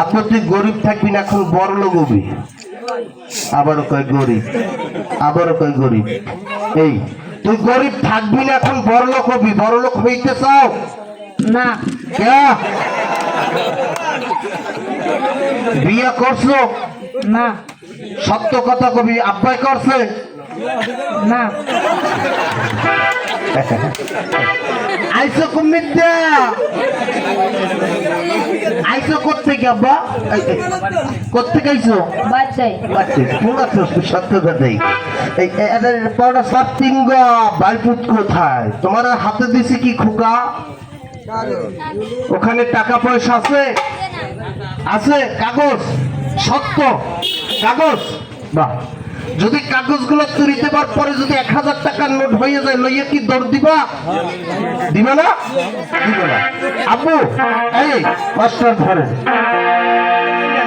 আপনি তুই গরিব থাকবি না, এখন বড় লোক হবি। আবারও কয় গরিব, আবারও কয় গরিব। এই তুই গরিব থাকবি না, এখন বড় লোক হবি। বড় লোক হইতে চাও না? বিয়ে করছো না। সত্য কথা কবি, আব্বাই করছে না। আইসো কুমিদ্দা, আইসো কোত্থেকে আব্বা? কোত্থেকে আইসো? বাচ্চাই সত্য কথাই। বাইপুত কোথায়? তোমার হাতে দিছি কি খোকা? ওখানে টাকা পয়সা আছে? আছে কাগজ? সত্য কাগজ? বাহ, যদি কাগজগুলো তুলিতে পার পরে যদি 1000 টাকার নোট হয়ে যায়, লইয়া কি দৌড় দিবা? দিবা না? দিবা না। আব্বু এই মাস্টার ধরে,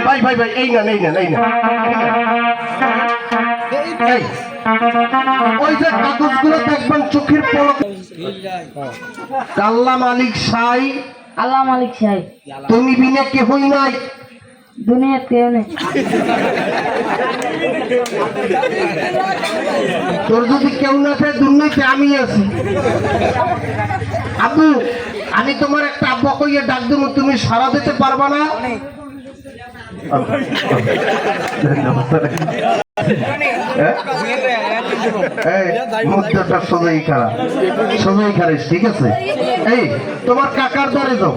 ভাই ভাই ভাই, এই না এই না এই না, এই ওই যে কাগজগুলো দেখবেন চোখের পলক। কাল্লা মালিক সাই, আল্লাহ মালিক সাহেব, তুমি বিনা কেহই নাই, দুনিয়াত কেউ নেই। তোর যদি কেউ না থাকে দুর্নীতি আমি আছি। আব্বু আমি তোমার একটা আব্বা কইয়া ডাক দেবো, তুমি সারা দিতে পারবা না? সোজাই খারাপ, সোজাই খারিস, ঠিক আছে? এই তোমার কাকার দ্বারে যাও।